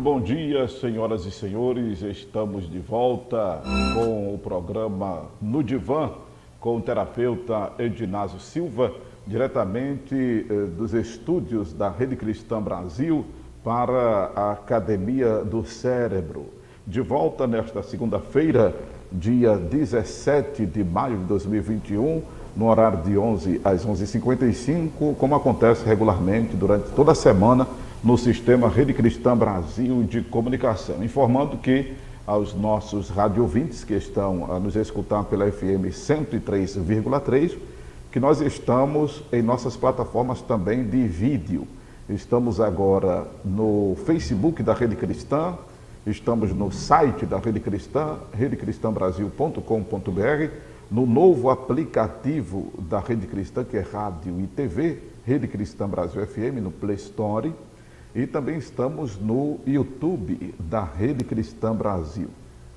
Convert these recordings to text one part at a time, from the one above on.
bom dia, senhoras e senhores. Estamos de volta com o programa No Divã, com o terapeuta Edinásio Silva, diretamente dos estúdios da Rede Cristã Brasil para a Academia do Cérebro. De volta nesta segunda-feira, dia 17 de maio de 2021, no horário de 11 às 11h55, como acontece regularmente durante toda a semana no sistema Rede Cristã Brasil de comunicação. Informando que aos nossos radiovintes que estão a nos escutar pela FM 103,3, que nós estamos em nossas plataformas também de vídeo. Estamos agora no Facebook da Rede Cristã, estamos no site da Rede Cristã, redecristãbrasil.com.br, no novo aplicativo da Rede Cristã, que é Rádio e TV, Rede Cristã Brasil FM, no Play Store, e também estamos no YouTube da Rede Cristã Brasil.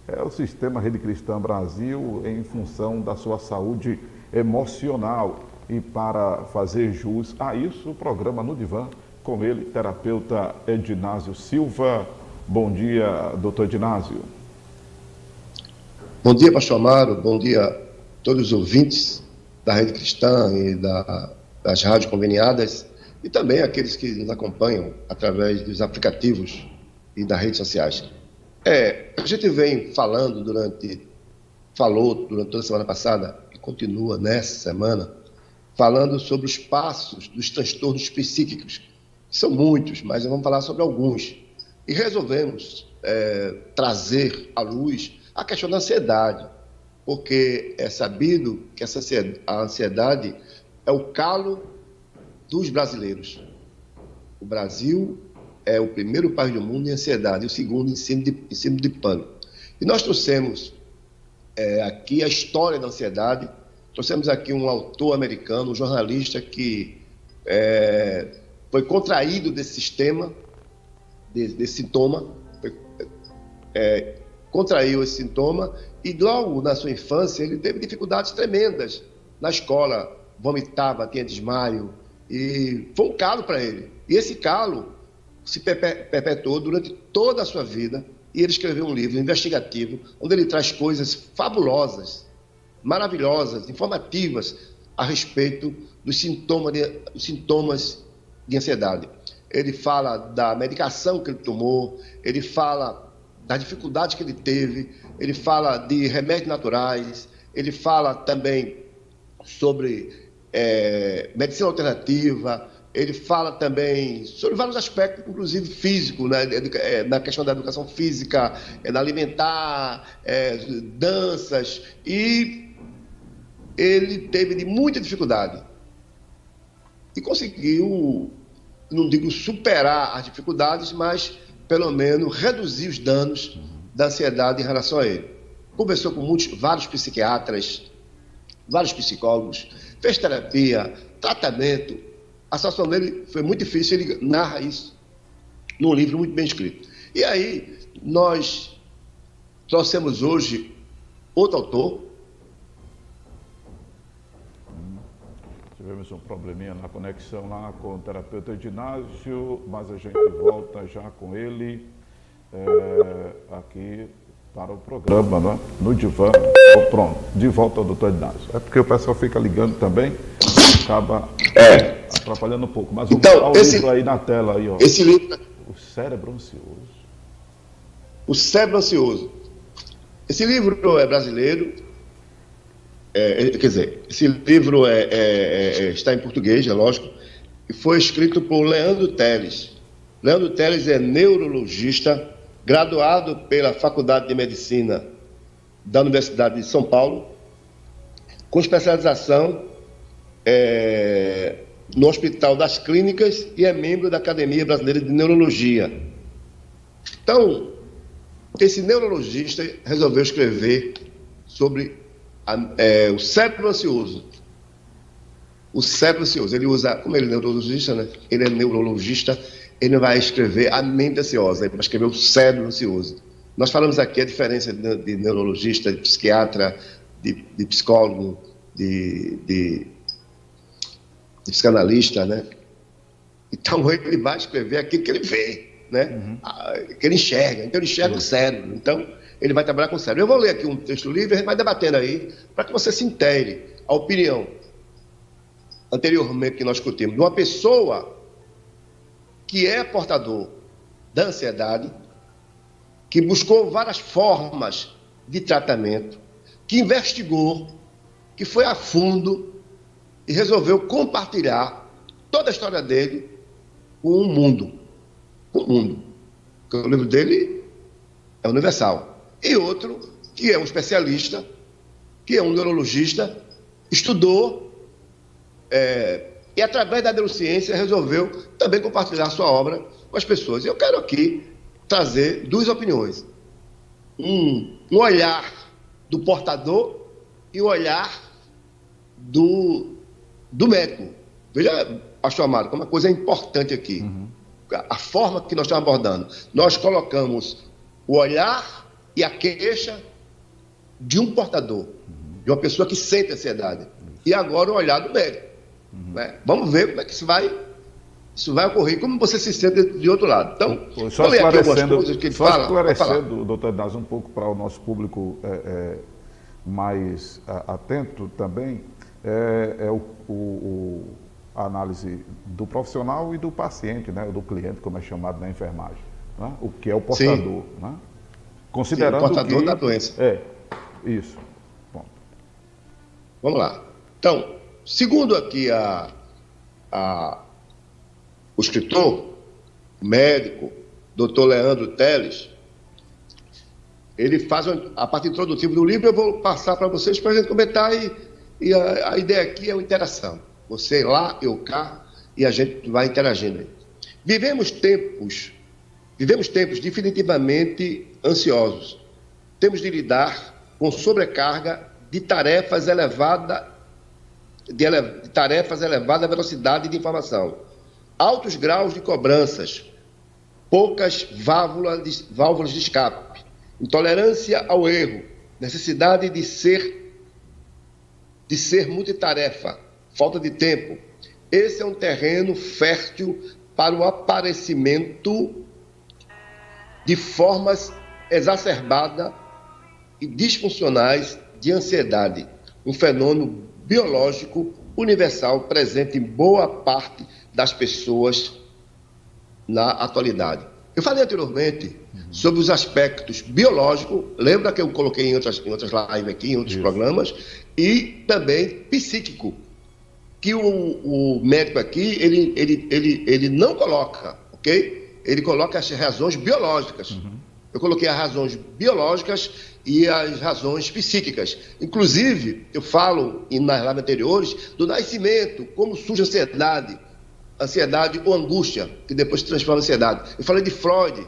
É o sistema Rede Cristã Brasil em função da sua saúde emocional. E para fazer jus a isso, o programa No Divã, com ele, terapeuta Edinásio Silva. Bom dia, doutor Edinásio. Bom dia, pastor Amaro. Bom dia a todos os ouvintes da Rede Cristã e das rádios conveniadas e também aqueles que nos acompanham através dos aplicativos e das redes sociais. A gente vem falou durante toda a semana passada e continua nessa semana, falando sobre os passos dos transtornos psíquicos, que são muitos, mas vamos falar sobre alguns. E resolvemos trazer à luz a questão da ansiedade, porque é sabido que a ansiedade é o calo dos brasileiros. O Brasil é o primeiro país do mundo em ansiedade, e o segundo em síndrome de pânico. E nós trouxemos aqui a história da ansiedade, trouxemos aqui um autor americano, um jornalista que foi contraído desse sistema, desse sintoma, contraiu esse sintoma e logo na sua infância ele teve dificuldades tremendas na escola, vomitava, tinha desmaio e foi um calo para ele. E esse calo se perpetuou durante toda a sua vida e ele escreveu um livro investigativo onde ele traz coisas fabulosas, maravilhosas, informativas a respeito dos sintomas de ansiedade. Ele fala da medicação que ele tomou, ele fala das dificuldades que ele teve, ele fala de remédios naturais, ele fala também sobre medicina alternativa, ele fala também sobre vários aspectos, inclusive físico, né, na questão da educação física, da alimentar, danças, e ele teve muita dificuldade e conseguiu, não digo superar as dificuldades, mas pelo menos reduzir os danos da ansiedade em relação a ele. Conversou com vários psiquiatras, vários psicólogos, fez terapia, tratamento. A situação dele foi muito difícil, ele narra isso num livro muito bem escrito. E aí, nós trouxemos hoje outro autor. Tivemos um probleminha na conexão lá com o terapeuta Edinásio, mas a gente volta já com ele aqui para o programa, né? No Divã. Pronto, de volta ao doutor Edinásio. É porque o pessoal fica ligando também, acaba atrapalhando um pouco. Mas vamos botar o livro aí na tela. Aí, ó. Esse livro... O Cérebro Ansioso. O Cérebro Ansioso. Esse livro é brasileiro. Quer dizer, esse livro está em português, é lógico, e foi escrito por Leandro Teles. Leandro Teles é neurologista, graduado pela Faculdade de Medicina da Universidade de São Paulo, com especialização no Hospital das Clínicas e é membro da Academia Brasileira de Neurologia. Então, esse neurologista resolveu escrever sobre o cérebro ansioso. O cérebro ansioso, ele usa, como ele é neurologista, né? Ele é neurologista, ele vai escrever a mente ansiosa, ele vai escrever o cérebro ansioso. Nós falamos aqui a diferença de neurologista, de psiquiatra, de psicólogo, de psicanalista, né? Então ele vai escrever aquilo que ele vê. né? Que ele enxerga. Então, ele enxerga o cérebro. Então, ele vai trabalhar com o cérebro. Eu vou ler aqui um texto livre, a gente vai debatendo aí, para que você se intere a opinião anteriormente que nós discutimos, de uma pessoa que é portador da ansiedade, que buscou várias formas de tratamento, que investigou, que foi a fundo e resolveu compartilhar toda a história dele com o mundo. Com o mundo. Porque o livro dele é universal. E outro, que é um especialista, que é um neurologista, estudou e, através da neurociência, resolveu também compartilhar sua obra com as pessoas. Eu quero aqui trazer duas opiniões. Um olhar do portador e um olhar do médico. Veja, pastor Amado, como uma coisa importante aqui. A forma que nós estamos abordando. Nós colocamos o olhar e a queixa de um portador, de uma pessoa que sente ansiedade. E agora o olhar do médico. Né? Vamos ver como é que isso vai ocorrer, como você se sente de outro lado. Então, só esclarecendo, doutor Inácio, um pouco para o nosso público mais atento também, a análise do profissional e do paciente, né, do cliente, como é chamado na enfermagem, né, o que é o portador, né? Considerando o portador da doença. Isso. Bom. Vamos lá. Então, segundo aqui o escritor, o médico, doutor Leandro Teles, ele faz a parte introdutiva do livro, eu vou passar para vocês para a gente comentar e a ideia aqui é uma interação. Você lá, eu cá, e a gente vai interagindo aí. Vivemos tempos definitivamente ansiosos. Temos de lidar com sobrecarga de tarefas elevada velocidade de informação, altos graus de cobranças, poucas válvulas de escape, intolerância ao erro, necessidade de ser multitarefa, falta de tempo. Esse é um terreno fértil para o aparecimento de formas exacerbadas e disfuncionais de ansiedade, um fenômeno biológico universal presente em boa parte das pessoas na atualidade. Eu falei anteriormente sobre os aspectos biológicos, lembra que eu coloquei em outras lives aqui, em outros programas, e também psíquico, que o médico aqui, ele não coloca, ok? Ele coloca as razões biológicas. Eu coloquei as razões biológicas e as razões psíquicas. Inclusive, eu falo nas lives anteriores do nascimento, como surge a ansiedade ou angústia, que depois se transforma em ansiedade. Eu falei de Freud,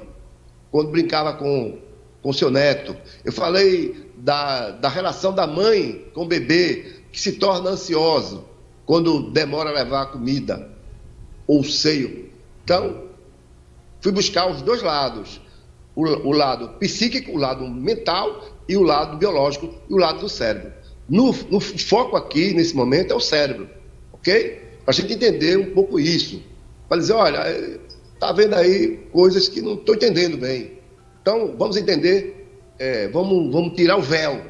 quando brincava com seu neto. Eu falei da relação da mãe com o bebê, que se torna ansioso quando demora a levar a comida ou o seio. Então, fui buscar os dois lados. O lado psíquico, o lado mental e o lado biológico e o lado do cérebro. No foco aqui, nesse momento, é o cérebro, ok? Para a gente entender um pouco isso. Para dizer, olha, está vendo aí coisas que não estou entendendo bem. Então, vamos entender, vamos tirar o véu,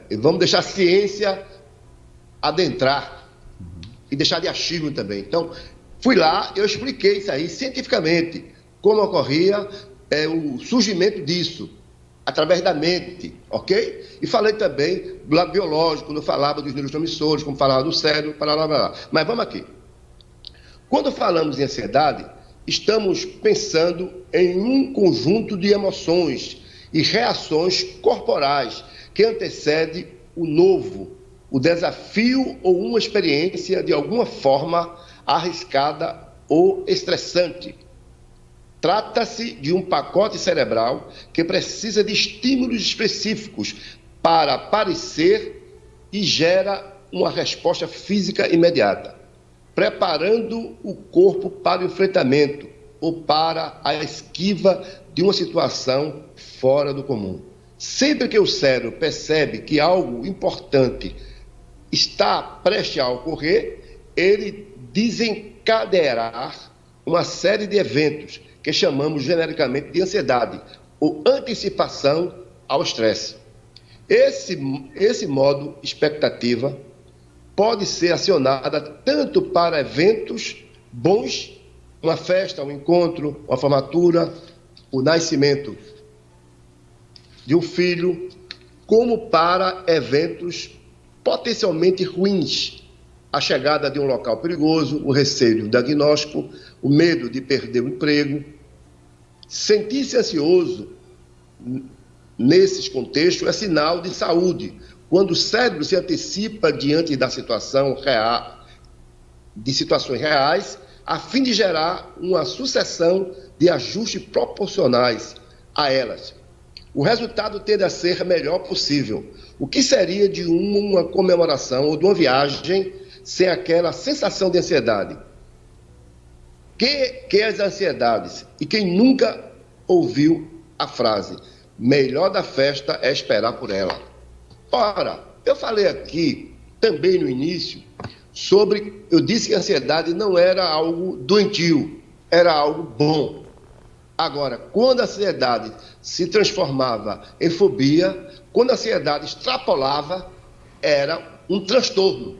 e vamos deixar a ciência adentrar e deixar de achismo também. Então, fui lá, eu expliquei isso aí cientificamente, como ocorria o surgimento disso, através da mente, ok? E falei também do lado biológico, quando eu falava dos neurotransmissores, como falava do cérebro, blá. Mas vamos aqui. Quando falamos em ansiedade, estamos pensando em um conjunto de emoções e reações corporais que antecede o novo, o desafio ou uma experiência de alguma forma arriscada ou estressante. Trata-se de um pacote cerebral que precisa de estímulos específicos para aparecer e gera uma resposta física imediata, preparando o corpo para o enfrentamento ou para a esquiva de uma situação fora do comum. Sempre que o cérebro percebe que algo importante está prestes a ocorrer, ele desencadeará uma série de eventos que chamamos genericamente de ansiedade, ou antecipação ao estresse. Esse modo expectativa pode ser acionada tanto para eventos bons, uma festa, um encontro, uma formatura, o nascimento de um filho, como para eventos potencialmente ruins, a chegada de um local perigoso, o receio do diagnóstico, o medo de perder o emprego. Sentir-se ansioso nesses contextos é sinal de saúde, quando o cérebro se antecipa diante da situação real, de situações reais, a fim de gerar uma sucessão de ajustes proporcionais a elas. O resultado tende a ser melhor possível. O que seria de uma comemoração ou de uma viagem sem aquela sensação de ansiedade? Que as ansiedades, e quem nunca ouviu a frase, melhor da festa é esperar por ela. Ora, eu falei aqui, também no início, eu disse que a ansiedade não era algo doentio, era algo bom. Agora, quando a ansiedade se transformava em fobia, quando a ansiedade extrapolava, era um transtorno.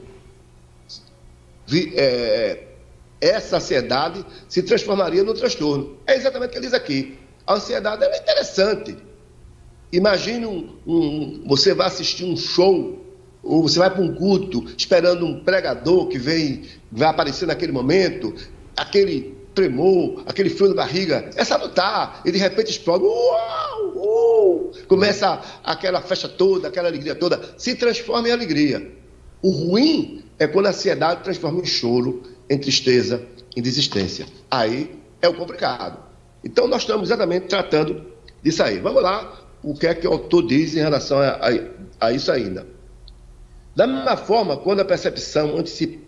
Essa ansiedade se transformaria no transtorno. É exatamente o que ele diz aqui. A ansiedade é interessante. Imagine você vai assistir um show, ou você vai para um culto, esperando um pregador que vai aparecer naquele momento, aquele tremor, aquele frio na barriga, é salutar, e de repente explode, uau, uau, começa aquela festa toda, aquela alegria toda, se transforma em alegria. O ruim é quando a ansiedade transforma em choro, em tristeza, em desistência. Aí é o complicado. Então nós estamos exatamente tratando disso aí. Vamos lá, o que é que o autor diz em relação a isso ainda. Da mesma forma, quando a percepção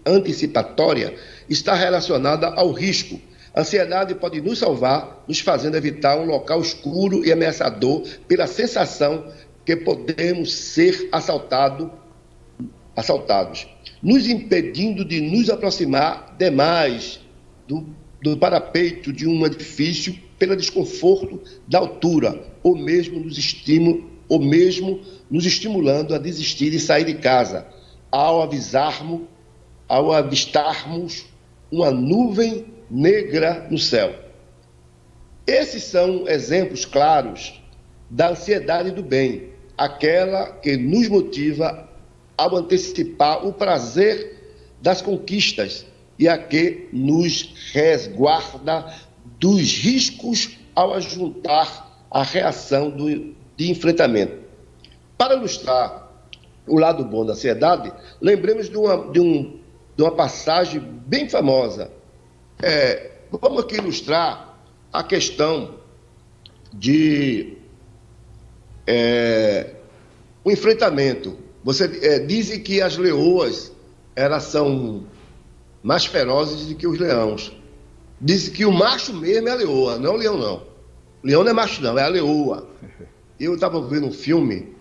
antecipatória está relacionada ao risco, a ansiedade pode nos salvar, nos fazendo evitar um local escuro e ameaçador pela sensação que podemos ser assaltados, nos impedindo de nos aproximar demais do parapeito de um edifício pelo desconforto da altura, ou mesmo nos estimulando a desistir de sair de casa, ao avistarmos uma nuvem negra no céu. Esses são exemplos claros da ansiedade do bem, aquela que nos motiva ao antecipar o prazer das conquistas e a que nos resguarda dos riscos ao ajuntar a reação de enfrentamento. Para ilustrar o lado bom da ansiedade, lembremos de uma passagem bem famosa. Vamos aqui ilustrar a questão de o enfrentamento. Dizem que as leoas elas são mais ferozes do que os leões. Dizem que o macho mesmo é a leoa, não é o leão, não. O leão não é macho, não, é a leoa. Eu estava vendo um filme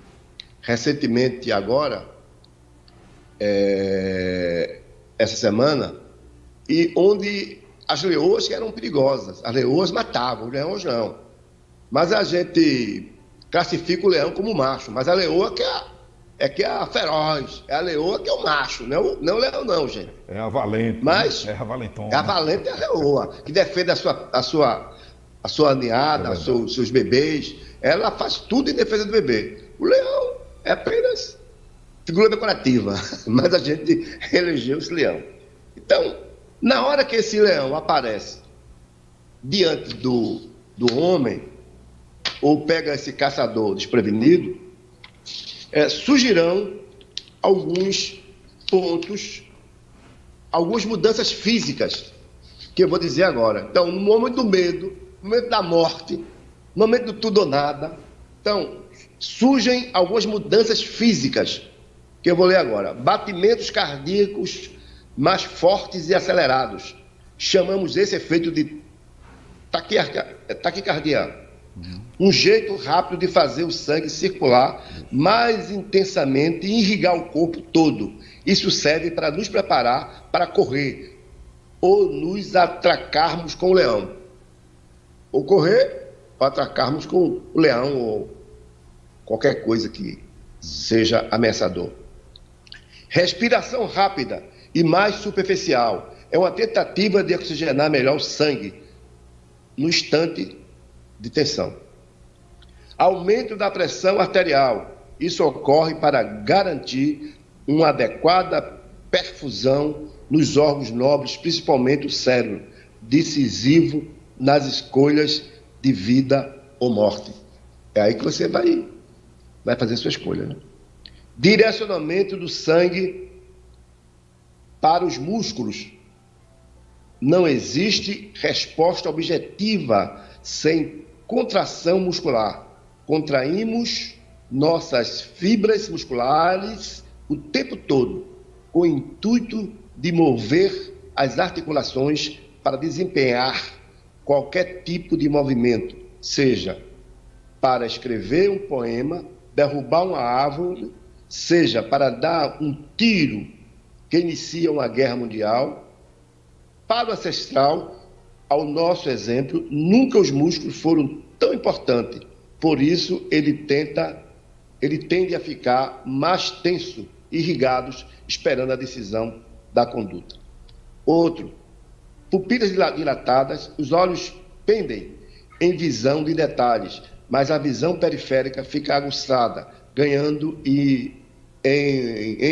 recentemente, agora, essa semana, e onde as leoas que eram perigosas, as leoas matavam, os leões não. Mas a gente classifica o leão como macho, mas a leoa que é a feroz, é a leoa que é o macho, não o leão não, gente. É a valente, mas é a valentona. A valente é a leoa, que defende a sua ninhada, seus bebês, ela faz tudo em defesa do bebê. O leão é apenas figura decorativa, mas a gente elegeu esse leão. Então, na hora que esse leão aparece diante do homem, ou pega esse caçador desprevenido, surgirão alguns pontos, algumas mudanças físicas, que eu vou dizer agora. Então, no momento do medo, no momento da morte, no momento do tudo ou nada, então, surgem algumas mudanças físicas, que eu vou ler agora. Batimentos cardíacos mais fortes e acelerados. Chamamos esse efeito de taquicardia. Um jeito rápido de fazer o sangue circular mais intensamente e irrigar o corpo todo. Isso serve para nos preparar para correr ou nos atracarmos com o leão. ocorrer para atacarmos com o leão ou qualquer coisa que seja ameaçador. Respiração rápida e mais superficial é uma tentativa de oxigenar melhor o sangue no instante de tensão. Aumento da pressão arterial. Isso ocorre para garantir uma adequada perfusão nos órgãos nobres, principalmente o cérebro, decisivo nas escolhas de vida ou morte. É aí que você vai fazer sua escolha, né? Direcionamento do sangue para os músculos. Não existe resposta objetiva sem contração muscular. Contraímos nossas fibras musculares o tempo todo, com o intuito de mover as articulações para desempenhar qualquer tipo de movimento, seja para escrever um poema, derrubar uma árvore, seja para dar um tiro que inicia uma guerra mundial. Para o ancestral, ao nosso exemplo, nunca os músculos foram tão importantes. Por isso, ele tende a ficar mais tenso, irrigados, esperando a decisão da conduta. Outro, pupilas dilatadas, os olhos pendem em visão de detalhes, mas a visão periférica fica aguçada, ganhando em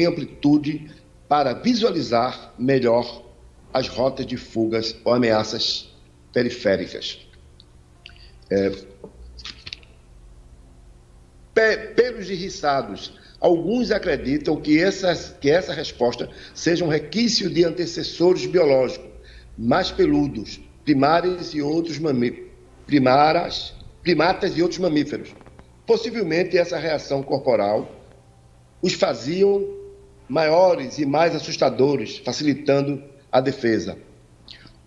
amplitude para visualizar melhor as rotas de fugas ou ameaças periféricas. Pelos irriçados. Alguns acreditam que essa resposta seja um requisito de antecessores biológicos mais peludos, primatas e outros mamíferos. Possivelmente essa reação corporal os faziam maiores e mais assustadores, facilitando a defesa.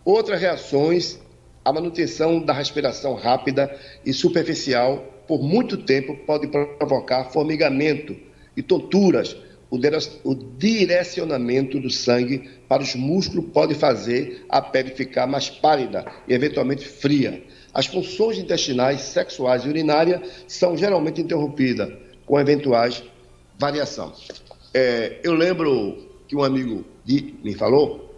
Outras reações, a manutenção da respiração rápida e superficial por muito tempo pode provocar formigamento e tonturas. O direcionamento do sangue para os músculos pode fazer a pele ficar mais pálida e eventualmente fria. As funções intestinais, sexuais e urinárias são geralmente interrompidas com eventuais variações. Eu lembro que um amigo me falou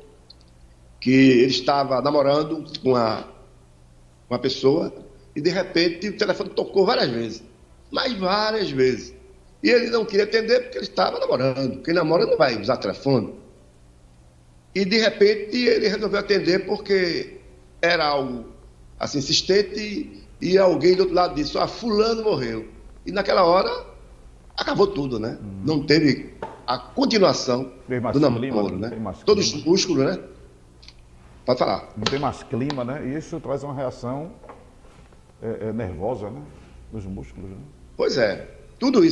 que ele estava namorando com uma pessoa e, de repente, o telefone tocou várias vezes, mas várias vezes. E ele não queria atender porque ele estava namorando. Quem namora não vai usar telefone. E, de repente, ele resolveu atender porque era algo assim, insistente e alguém do outro lado disse, fulano morreu. E naquela hora, acabou tudo, né? Não teve a continuação do namoro, né? Todos os músculos, né? Pode falar. Não tem mais clima, né? E isso traz uma reação nervosa, né? Dos músculos, né? Pois é. Tudo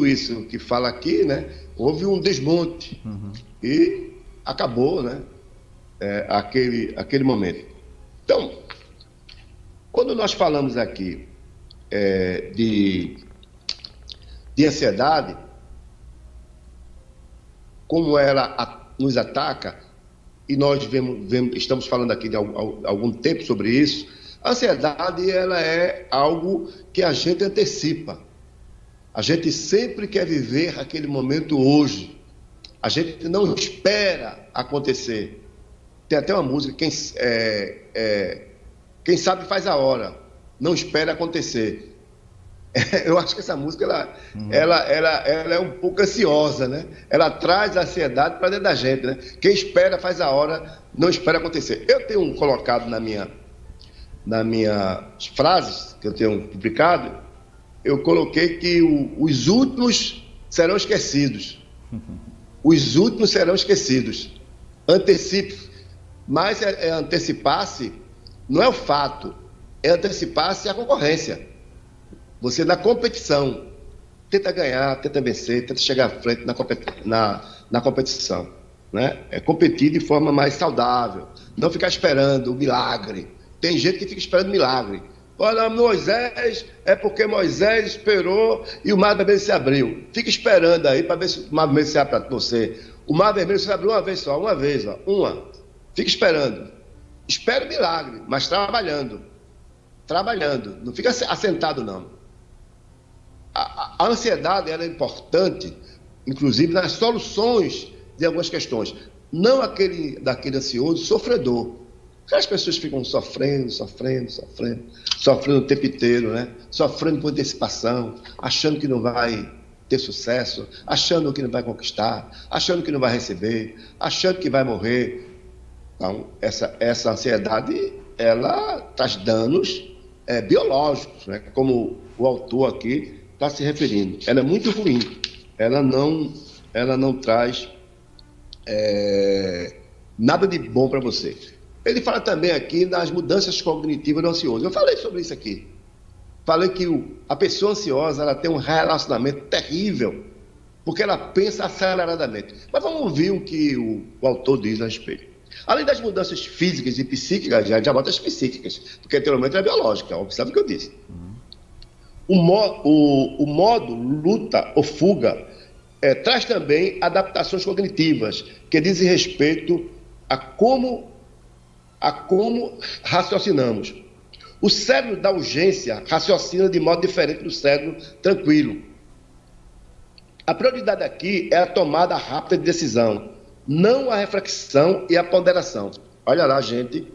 isso que fala aqui, né? Houve um desmonte e acabou, né? Aquele momento. Então, quando nós falamos aqui de ansiedade, como ela nos ataca, e nós estamos falando aqui de algum tempo sobre isso, a ansiedade ela é algo que a gente antecipa. A gente sempre quer viver aquele momento hoje. A gente não espera acontecer. Tem até uma música, quem sabe faz a hora, não espera acontecer. Eu acho que essa música ela é um pouco ansiosa, né? Ela traz a ansiedade para dentro da gente, né? Quem espera faz a hora, não espera acontecer. Eu tenho colocado nas minhas frases que eu tenho publicado, eu coloquei que os últimos serão esquecidos. Os últimos serão esquecidos. Antecipe. Mas antecipar-se não é o fato, é antecipar-se a concorrência. Você, na competição, tenta ganhar, tenta vencer, tenta chegar à frente na competição. Né? É competir de forma mais saudável. Não ficar esperando o milagre. Tem gente que fica esperando milagre. Olha, Moisés, é porque Moisés esperou e o mar vermelho se abriu. Fica esperando aí para ver se o mar vermelho se abre para você. O mar vermelho se abriu uma vez só, uma. Fica esperando. Espera o milagre, mas trabalhando. trabalhando, não fica assentado, não. A ansiedade ela é importante, inclusive nas soluções de algumas questões. Não daquele ansioso sofredor. As pessoas ficam sofrendo o tempo inteiro, né? Sofrendo por antecipação, achando que não vai ter sucesso, achando que não vai conquistar, achando que não vai receber, achando que vai morrer. Então, essa ansiedade, ela traz danos biológicos, né? Como o autor aqui está se referindo. Ela é muito ruim, ela não traz nada de bom para você. Ele fala também aqui das mudanças cognitivas do ansioso. Eu falei sobre isso aqui. Falei que a pessoa ansiosa ela tem um relacionamento terrível, porque ela pensa aceleradamente. Mas vamos ouvir o que o autor diz a respeito. Além das mudanças físicas e psíquicas, já bota as psíquicas, porque anteriormente era biológica, observe o que eu disse. O modo luta ou fuga traz também adaptações cognitivas, que dizem respeito a como raciocinamos. O cérebro da urgência raciocina de modo diferente do cérebro tranquilo. A prioridade aqui é a tomada rápida de decisão, não a reflexão e a ponderação. Olha lá, gente,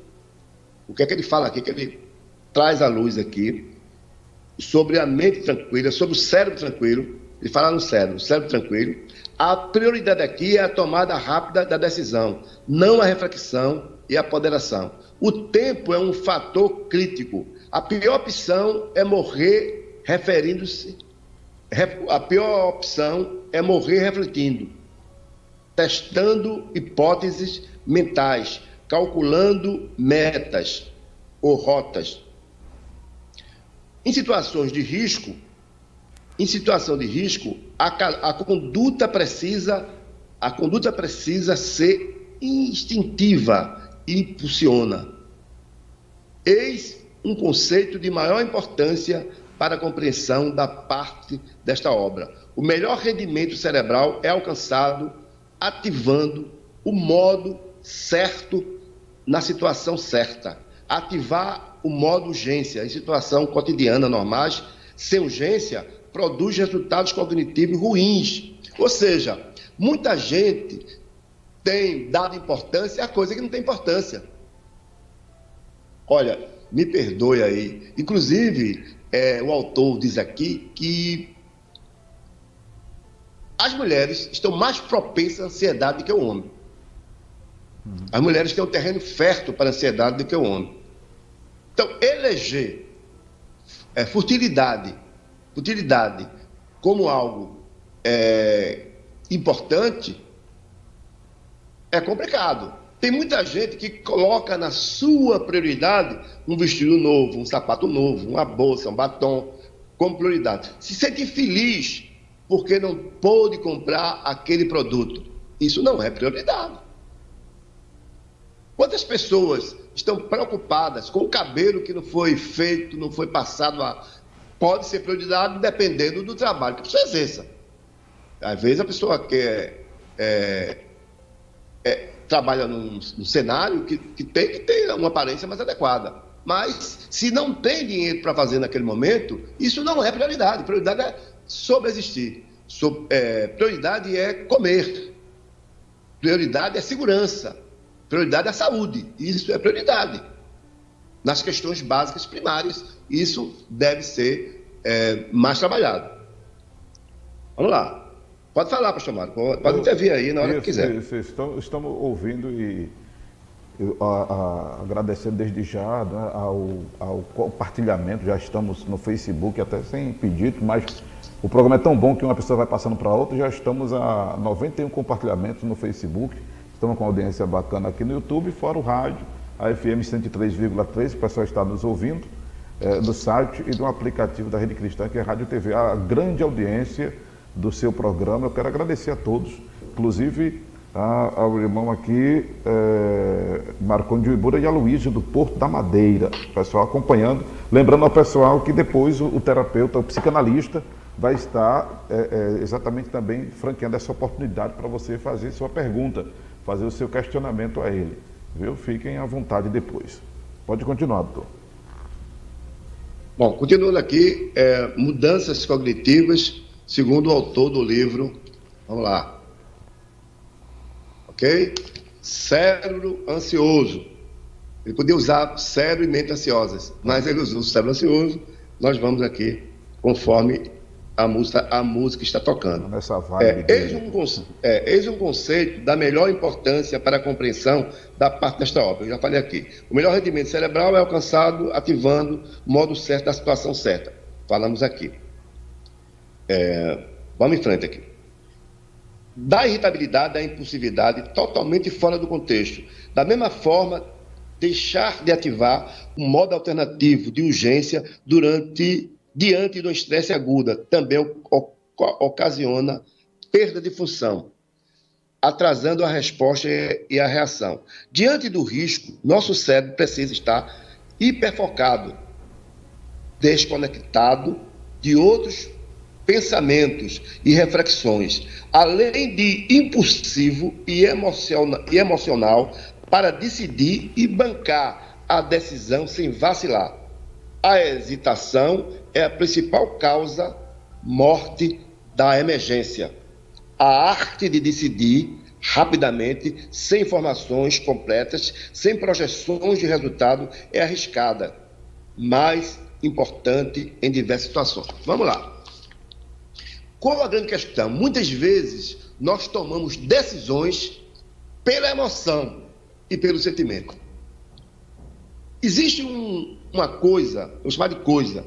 o que é que ele fala aqui, que ele traz à luz aqui, sobre a mente tranquila, sobre o cérebro tranquilo. Ele fala no cérebro tranquilo. A prioridade aqui é a tomada rápida da decisão, não a reflexão e a ponderação. O tempo é um fator crítico. A pior opção é morrer referindo-se. A pior opção é morrer refletindo, testando hipóteses mentais, calculando metas ou rotas. Em situação de risco, a conduta precisa ser instintiva e impulsiona. Eis um conceito de maior importância para a compreensão da parte desta obra. O melhor rendimento cerebral é alcançado ativando o modo certo na situação certa. Ativar o modo urgência em situação cotidiana normais, sem urgência, produz resultados cognitivos ruins. Ou seja, muita gente tem dado importância a coisa que não tem importância. Olha, me perdoe aí. Inclusive, o autor diz aqui que as mulheres estão mais propensas à ansiedade do que o homem. As mulheres têm um terreno fértil para a ansiedade do que o homem. Então, eleger futilidade como algo importante é complicado. Tem muita gente que coloca na sua prioridade um vestido novo, um sapato novo, uma bolsa, um batom, como prioridade. Se sente infeliz porque não pôde comprar aquele produto. Isso não é prioridade. Quantas pessoas estão preocupadas com o cabelo que não foi feito, não foi passado Pode ser prioridade dependendo do trabalho que a pessoa exerça. Às vezes a pessoa quer trabalha num cenário que tem que ter uma aparência mais adequada. Mas, se não tem dinheiro para fazer naquele momento, isso não é prioridade. Prioridade é sobreexistir. Prioridade é comer. Prioridade é segurança. Prioridade é saúde. Isso é prioridade. Nas questões básicas primárias, isso deve ser mais trabalhado. Vamos lá. Pode falar, pastor Mário. Pode intervir aí na hora que quiser. Estamos ouvindo e agradecendo desde já, né, ao compartilhamento. Já estamos no Facebook, até sem pedido, mas o programa é tão bom que uma pessoa vai passando para outra. Já estamos a 91 compartilhamentos no Facebook. Estamos com uma audiência bacana aqui no YouTube, fora o rádio, a FM 103,3. O pessoal está nos ouvindo do site e do aplicativo da Rede Cristã, que é a Rádio TV. A grande audiência do seu programa. Eu quero agradecer a todos, inclusive ao irmão aqui, Marconi de Ibura e a Luísa do Porto da Madeira, o pessoal acompanhando. Lembrando ao pessoal que depois o terapeuta, o psicanalista, vai estar exatamente também franqueando essa oportunidade para você fazer sua pergunta, fazer o seu questionamento a ele. Viu? Fiquem à vontade depois. Pode continuar, doutor. Bom, continuando aqui, mudanças cognitivas, segundo o autor do livro, vamos lá, ok? Cérebro ansioso. Ele podia usar cérebro e mente ansiosas, mas ele usou o cérebro ansioso. Nós vamos aqui, conforme a música está tocando. Nessa vibe Eis um conceito da melhor importância para a compreensão da parte desta obra. Eu já falei aqui. O melhor rendimento cerebral é alcançado ativando o modo certo da situação certa. Falamos aqui. Vamos em frente aqui. Da irritabilidade, da impulsividade, totalmente fora do contexto. Da mesma forma, deixar de ativar um modo alternativo de urgência diante do estresse agudo também ocasiona perda de função, atrasando a resposta e a reação. Diante do risco, nosso cérebro precisa estar hiperfocado, desconectado de outros pensamentos e reflexões, além de impulsivo e emocional para decidir e bancar a decisão sem vacilar. A hesitação é a principal causa morte da emergência. A arte de decidir rapidamente, sem informações completas, sem projeções de resultado, é arriscada, mas importante em diversas situações. Vamos lá. Qual a grande questão? Muitas vezes nós tomamos decisões pela emoção e pelo sentimento. Existe uma coisa, vamos chamar de coisa,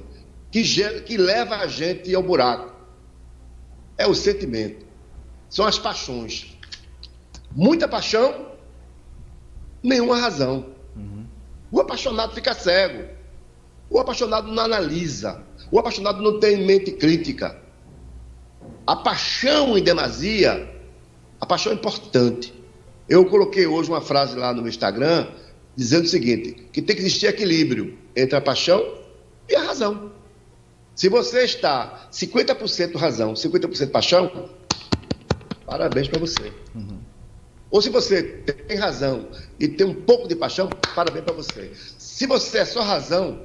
que leva a gente ao buraco. É o sentimento. São as paixões. Muita paixão, nenhuma razão. O apaixonado fica cego. O apaixonado não analisa. O apaixonado não tem mente crítica. A paixão em demasia, a paixão é importante. Eu coloquei hoje uma frase lá no meu Instagram, dizendo o seguinte, que tem que existir equilíbrio entre a paixão e a razão. Se você está 50% razão, 50% paixão, parabéns para você. Ou se você tem razão e tem um pouco de paixão, parabéns para você. Se você é só razão,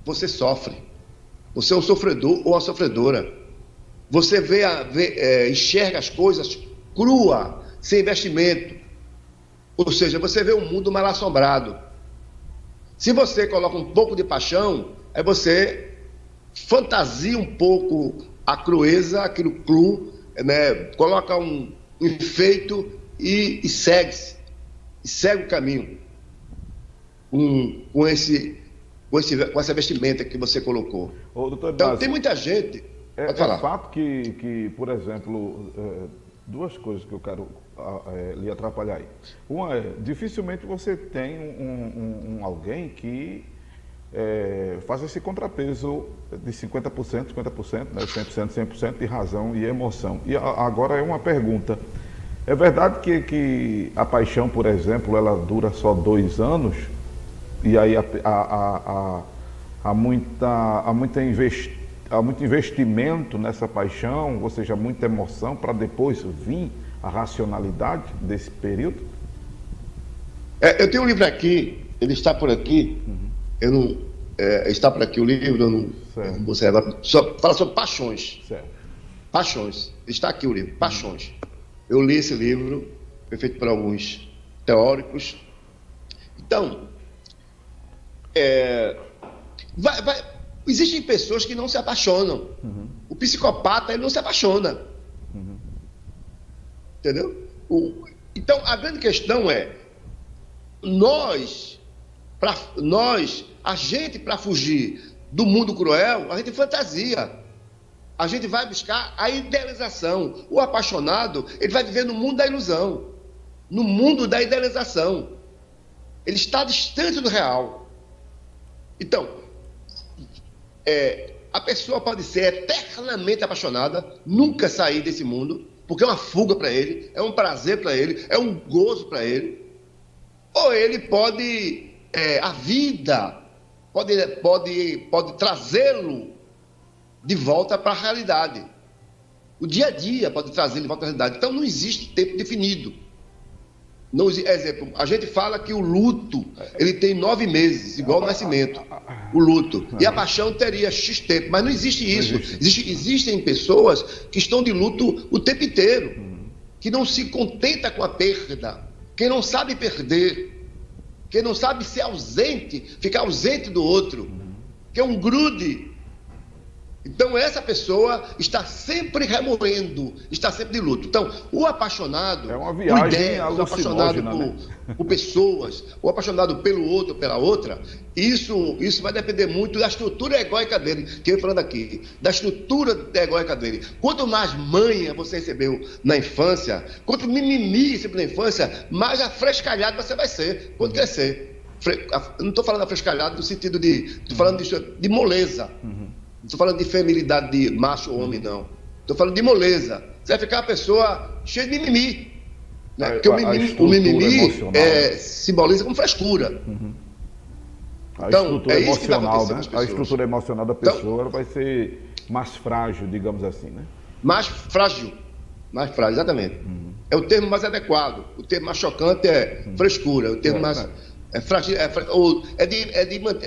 você sofre. Você é um sofredor ou uma sofredora. Você enxerga as coisas crua, sem investimento. Ou seja, você vê um mundo mal assombrado. Se você coloca um pouco de paixão, aí você fantasia um pouco a crueza, aquilo cru, né? Coloca um efeito e segue-se. E segue o caminho com essa vestimenta que você colocou. Ô, doutor então, Inácio, tem muita gente... É fato que, por exemplo, duas coisas que eu quero lhe atrapalhar aí. Uma é, dificilmente você tem alguém que faz esse contrapeso de 50%, 50%, né, 100%, 100% de razão e emoção. E agora é uma pergunta. É verdade que a paixão, por exemplo, ela dura só 2 anos e aí há muito investimento nessa paixão, ou seja, muita emoção, para depois vir a racionalidade desse período? Eu tenho um livro aqui, ele está por aqui, está por aqui o livro, eu não vou ser, fala sobre paixões. Certo. Paixões, está aqui o livro, Paixões. Eu li esse livro, foi feito por alguns teóricos. Então, existem pessoas que não se apaixonam. O psicopata, ele não se apaixona. Entendeu? Então, a grande questão é, a gente, para fugir do mundo cruel, a gente fantasia. A gente vai buscar a idealização. O apaixonado, ele vai viver no mundo da ilusão, no mundo da idealização. Ele está distante do real. Então, a pessoa pode ser eternamente apaixonada, nunca sair desse mundo, porque é uma fuga para ele, é um prazer para ele, é um gozo para ele. Ou ele pode, a vida pode trazê-lo de volta para a realidade. O dia a dia pode trazê-lo de volta à realidade. Então não existe tempo definido. Exemplo, a gente fala que o luto, ele tem 9 meses, igual o nascimento, o luto. E a paixão teria X tempo, mas não existe isso. Existem pessoas que estão de luto o tempo inteiro, que não se contenta com a perda, que não sabe perder, que não sabe ser ausente, ficar ausente do outro, que é um grude. Então, essa pessoa está sempre remoendo, está sempre de luto. Então, o apaixonado é uma viagem por ideias, o apaixonado por pessoas, o apaixonado pelo outro, pela outra, isso vai depender muito da estrutura egóica dele, que eu estou falando aqui, da estrutura egóica dele. Quanto mais manha você recebeu na infância, quanto mimimi recebeu na infância, mais afrescalhado você vai ser quando crescer. Eu não estou falando afrescalhado no sentido de... Estou falando de moleza. Não estou falando de feminilidade de macho ou homem, não. Estou falando de moleza. Você vai ficar uma pessoa cheia de mimimi. Né? Porque o mimimi simboliza como frescura. A estrutura emocional, né? A estrutura emocional da pessoa vai ser mais frágil, digamos assim, né? Mais frágil, exatamente. É o termo mais adequado. O termo mais chocante é frescura. O termo mais...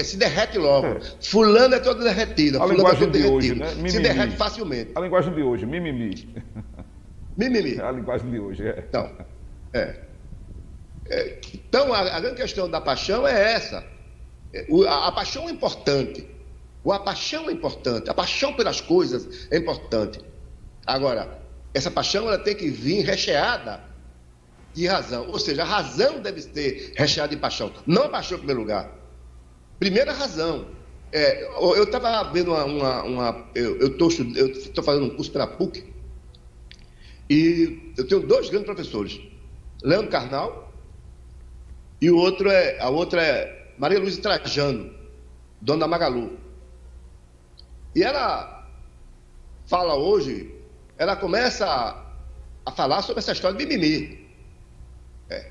se derrete logo. Fulano é todo derretido. A linguagem de hoje, né? Se derrete facilmente. A linguagem de hoje, mimimi. Mimimi. É a linguagem de hoje, Então, a grande questão da paixão é essa. A paixão é importante. A paixão é importante. A paixão pelas coisas é importante. Agora, essa paixão ela tem que vir recheada de razão, ou seja, a razão deve ser recheada de paixão, não a paixão em primeiro lugar. Primeira razão, eu estava vendo eu estou fazendo um curso pela PUC, e eu tenho 2 grandes professores, Leandro Carnal, e a outra é Maria Luísa Trajano, dona da Magalu. E ela fala hoje, ela começa a falar sobre essa história de mimimi.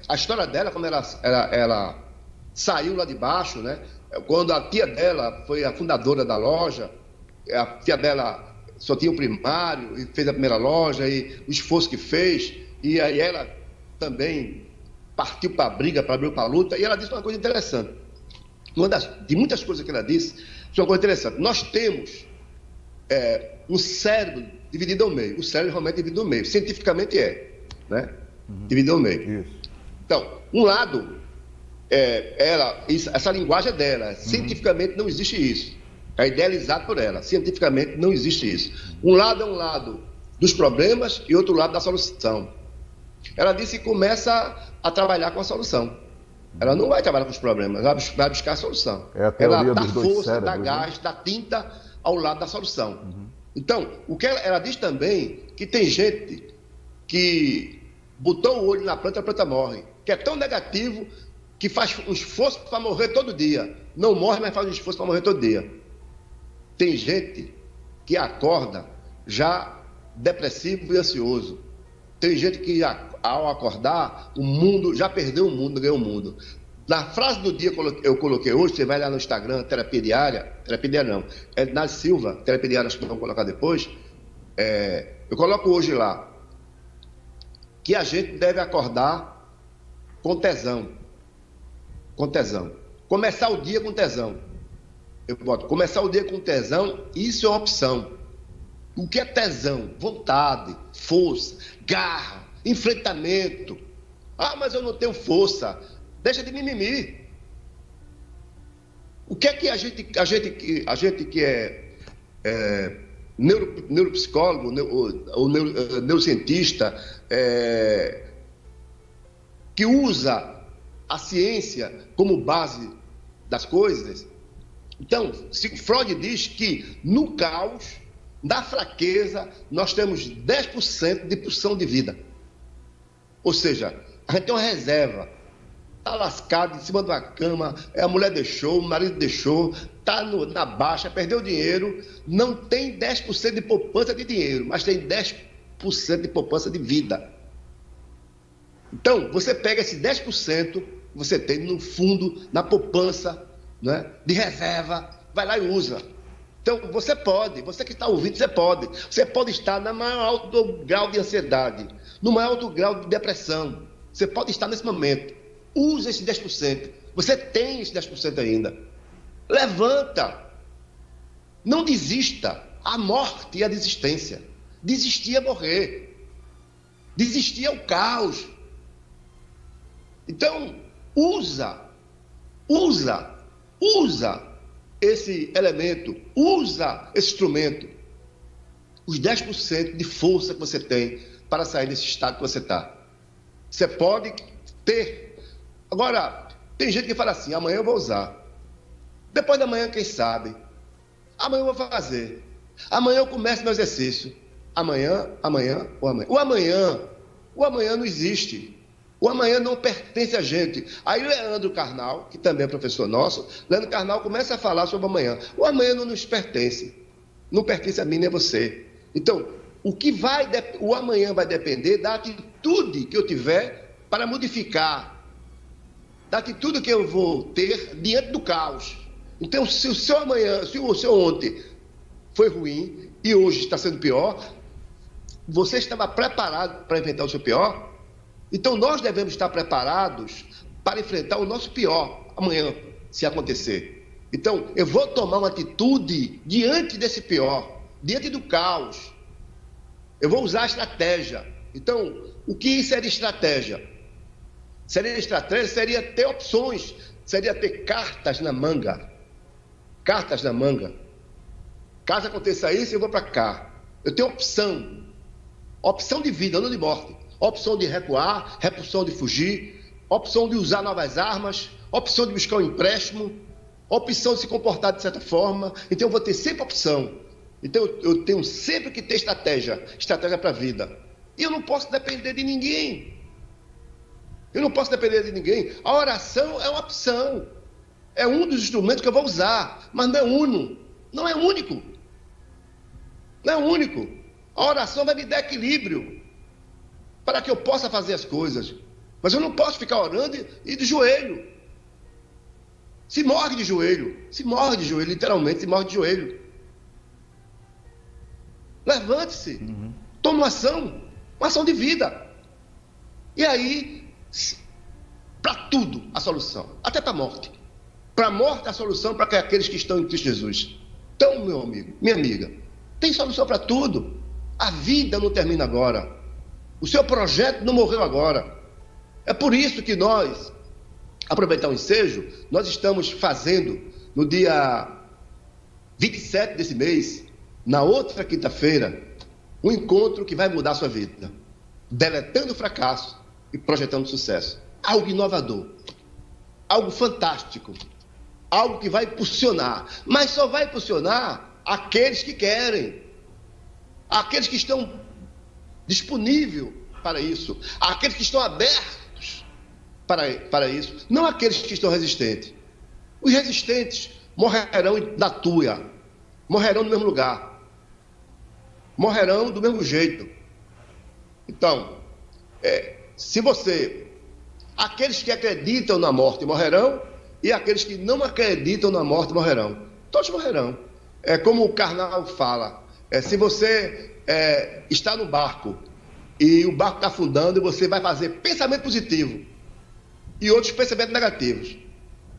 A história dela, quando ela saiu lá de baixo, né? Quando a tia dela foi a fundadora da loja, a tia dela só tinha o primário e fez a primeira loja, e o esforço que fez, e aí ela também partiu para a briga, para abrir para a luta, e ela disse uma coisa interessante. De muitas coisas que ela disse, uma coisa interessante. Nós temos um cérebro dividido ao meio. O cérebro realmente é dividido ao meio. Cientificamente né? Dividido ao meio. Isso. Então, um lado, essa linguagem é dela. Cientificamente não existe isso. É idealizado por ela. Cientificamente não existe isso. Um lado é um lado dos problemas e outro lado da solução. Ela disse que começa a trabalhar com a solução. Ela não vai trabalhar com os problemas, ela vai buscar a solução. Ela dá força, dá gás, dá tinta ao lado da solução. Então, o que ela diz também que tem gente que botou o olho na planta, a planta morre. Que é tão negativo que faz um esforço para morrer todo dia. Não morre, mas faz um esforço para morrer todo dia. Tem gente que acorda já depressivo e ansioso. Tem gente que, ao acordar, o mundo já perdeu o mundo, ganhou o mundo. Na frase do dia que eu coloquei hoje, você vai lá no Instagram, terapia diária não, é Inácio Silva, terapia diária, acho que vamos colocar depois, eu coloco hoje lá, que a gente deve acordar com tesão. Com tesão. Começar o dia com tesão. Eu boto, começar o dia com tesão, isso é uma opção. O que é tesão? Vontade, força, garra, enfrentamento. Ah, mas eu não tenho força. Deixa de mimimi. O que é que a gente que é neuropsicólogo ou neurocientista, que usa a ciência como base das coisas. Então, Freud diz que no caos, na fraqueza, nós temos 10% de pulsão de vida. Ou seja, a gente tem uma reserva. Está lascado em cima de uma cama, a mulher deixou, o marido deixou, está na baixa, perdeu dinheiro, não tem 10% de poupança de dinheiro, mas tem 10% de poupança de vida. Então, você pega esse 10%, você tem no fundo, na poupança, né, de reserva, vai lá e usa. Então, você que está ouvindo, você pode estar no maior alto grau de ansiedade, no maior alto grau de depressão, Você pode estar nesse momento. Use esse 10%. Você tem esse 10% ainda. Levanta. Não desista. A morte e a desistência. Desistir é morrer. Desistir é o caos. Então, usa esse elemento, usa esse instrumento, os 10% de força que você tem para sair desse estado que você está. Você pode ter. Agora, tem gente que fala assim, amanhã eu vou usar. Depois da manhã, quem sabe? Amanhã eu vou fazer. Amanhã eu começo meu exercício. Amanhã. O amanhã não existe. O amanhã não pertence a gente. Aí Leandro Carnal, que também é professor nosso, Leandro Carnal começa a falar sobre o amanhã. O amanhã não nos pertence. Não pertence a mim nem a você. Então, o amanhã vai depender da atitude que eu tiver para modificar. Da atitude que eu vou ter diante do caos. Então, se o seu amanhã, se o seu ontem foi ruim e hoje está sendo pior, você estava preparado para enfrentar o seu pior? Então, nós devemos estar preparados para enfrentar o nosso pior amanhã, se acontecer. Então, eu vou tomar uma atitude diante desse pior, diante do caos. Eu vou usar a estratégia. Então, o que seria estratégia? Seria ter opções, seria ter cartas na manga. Cartas na manga. Caso aconteça isso, eu vou para cá. Eu tenho opção. Opção de vida, não de morte. Opção de recuar, opção de fugir, opção de usar novas armas, opção de buscar um empréstimo, opção de se comportar de certa forma. Então eu vou ter sempre opção. Então eu tenho sempre que ter estratégia para a vida. E eu não posso depender de ninguém. A oração é uma opção. É um dos instrumentos que eu vou usar, mas não é uno. Não é único. A oração vai me dar equilíbrio para que eu possa fazer as coisas. Mas eu não posso ficar orando e de joelho. Se morre de joelho, literalmente, se morre de joelho. Levante-se, tome uma ação de vida. E aí, para tudo, a solução, até para a morte. Para a morte, a solução para aqueles que estão em Cristo Jesus. Então, meu amigo, minha amiga, tem solução para tudo. A vida não termina agora. O seu projeto não morreu agora. É por isso que nós, aproveitar o ensejo, nós estamos fazendo no dia 27 desse mês, na outra quinta-feira, um encontro que vai mudar a sua vida. Deletando o fracasso e projetando sucesso. Algo inovador. Algo fantástico. Algo que vai impulsionar. Mas só vai impulsionar aqueles que querem. Aqueles que estão disponíveis para isso. Aqueles que estão abertos para isso. Não aqueles que estão resistentes. Os resistentes morrerão na tuia. Morrerão no mesmo lugar. Morrerão do mesmo jeito. Então, aqueles que acreditam na morte morrerão, e aqueles que não acreditam na morte morrerão. Todos morrerão. É como o Karnal fala, se você está no barco e o barco está afundando, você vai fazer pensamento positivo e outros pensamentos negativos.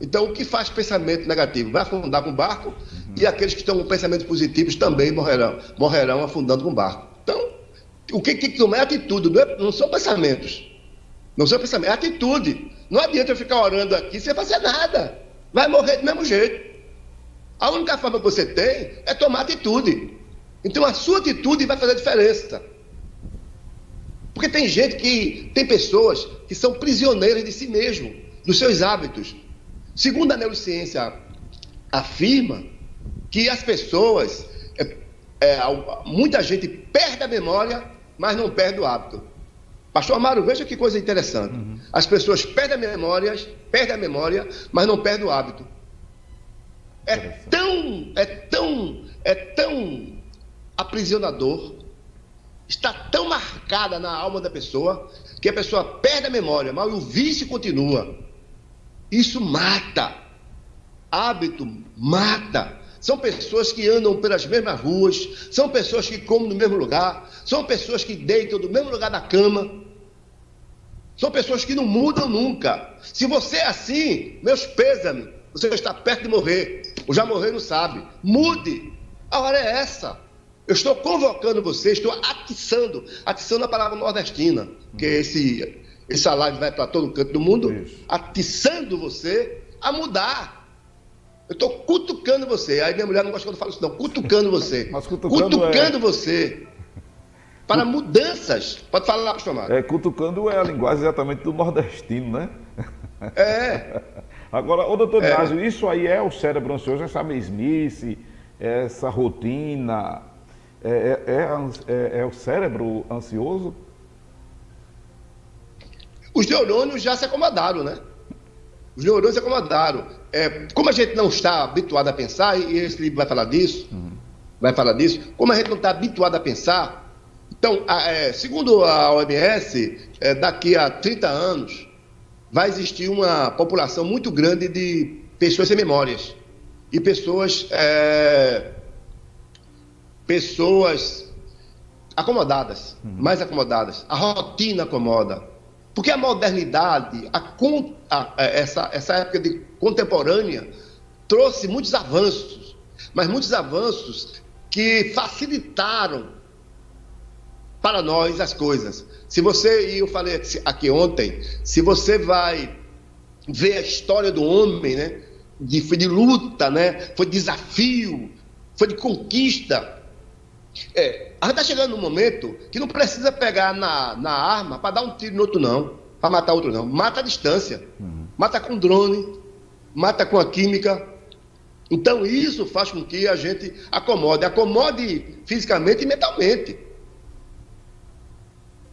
Então, o que faz pensamento negativo? Vai afundar com o barco, e aqueles que estão com pensamentos positivos também morrerão afundando com o barco. Então, o que tem que tomar é atitude, não são pensamentos. Não são pensamentos, é atitude. Não adianta eu ficar orando aqui sem fazer nada. Vai morrer do mesmo jeito. A única forma que você tem é tomar atitude. Então, a sua atitude vai fazer a diferença. Porque tem pessoas que são prisioneiras de si mesmo, dos seus hábitos. Segundo a neurociência afirma que as pessoas, muita gente perde a memória, mas não perde o hábito. Pastor Amaro, veja que coisa interessante. As pessoas perdem a memória, mas não perdem o hábito. É tão aprisionador, está tão marcada na alma da pessoa, que a pessoa perde a memória, mas o vício continua. Isso mata. Hábito mata. São pessoas que andam pelas mesmas ruas, são pessoas que comem no mesmo lugar, são pessoas que deitam no mesmo lugar da cama. São pessoas que não mudam nunca. Se você é assim, meus pêsames, você já está perto de morrer. Ou já morreu e não sabe. Mude. A hora é essa. Eu estou convocando você, estou atiçando. Atiçando a palavra nordestina, que essa live vai para todo canto do mundo. Isso. Atiçando você a mudar. Eu estou cutucando você. Aí minha mulher não gosta quando eu falo isso, não. Cutucando você. Mas cutucando você. Para mudanças. Pode falar, pastor Mário. Cutucando é a linguagem exatamente do nordestino, né? É. Agora, ô doutor Inácio, isso aí é o cérebro ansioso, essa mesmice, essa rotina, é o cérebro ansioso? Os neurônios já se acomodaram, né? Os neurônios se acomodaram. Como a gente não está habituado a pensar, e esse livro vai falar disso, como a gente não está habituado a pensar, então, segundo a OMS, daqui a 30 anos, vai existir uma população muito grande de pessoas sem memórias. E pessoas acomodadas, mais acomodadas. A rotina acomoda. Porque a modernidade, essa época contemporânea, trouxe muitos avanços, mas muitos avanços que facilitaram para nós as coisas. E eu falei aqui ontem, se você vai ver a história do homem, né, foi de luta, né, foi de desafio, foi de conquista. A gente está chegando num momento que não precisa pegar na arma para dar um tiro no outro, não, para matar outro, não. Mata à distância, mata com drone, mata com a química. Então isso faz com que a gente acomode fisicamente e mentalmente.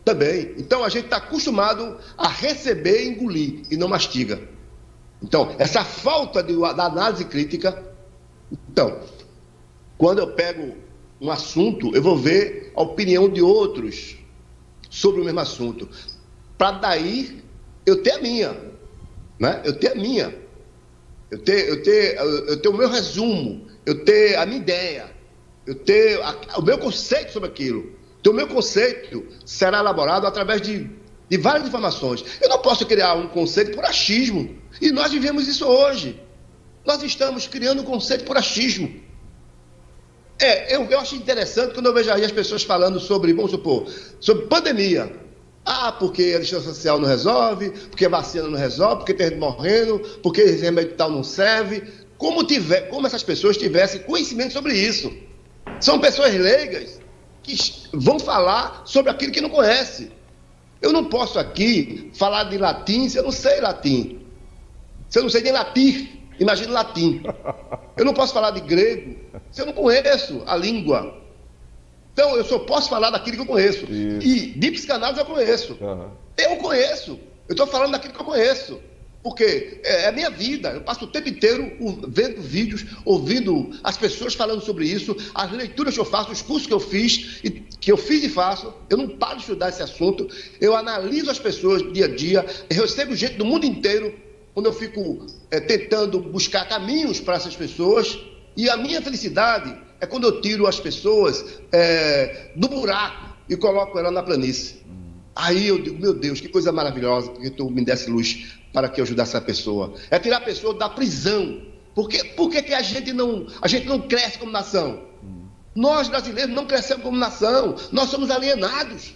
Também. Então, a gente está acostumado a receber e engolir, e não mastiga. Então, essa falta da análise crítica... Então, quando eu pego um assunto, eu vou ver a opinião de outros sobre o mesmo assunto. Para daí, eu ter a minha. Né? Eu ter a minha. Eu ter o meu resumo. Eu ter a minha ideia. Eu ter o meu conceito sobre aquilo. Então, o meu conceito será elaborado através de várias informações. Eu não posso criar um conceito por achismo. E nós vivemos isso hoje. Nós estamos criando um conceito por achismo. Eu acho interessante quando eu vejo aí as pessoas falando sobre, vamos supor, sobre pandemia. Porque a distância social não resolve, porque a vacina não resolve, porque tem gente morrendo, porque esse remédio tal não serve. Como essas pessoas tivessem conhecimento sobre isso. São pessoas leigas que vão falar sobre aquilo que não conhece. Eu não posso aqui falar de latim se eu não sei latim. Se eu não sei nem latim, imagina latim. Eu não posso falar de grego se eu não conheço a língua. Então, eu só posso falar daquilo que eu conheço. Isso. E de psicanálise eu conheço. Eu conheço. Eu estou falando daquilo que eu conheço. Porque é a minha vida. Eu passo o tempo inteiro vendo vídeos, ouvindo as pessoas falando sobre isso, as leituras que eu faço, os cursos que eu fiz e faço. Eu não paro de estudar esse assunto. Eu analiso as pessoas dia a dia. Eu recebo gente do mundo inteiro quando eu fico tentando buscar caminhos para essas pessoas. E a minha felicidade é quando eu tiro as pessoas do buraco e coloco ela na planície. Aí eu digo, meu Deus, que coisa maravilhosa, porque tu me desse luz para que eu ajudasse essa pessoa. É tirar a pessoa da prisão. Por que a gente não cresce como nação? Nós, brasileiros, não crescemos como nação. Nós somos alienados.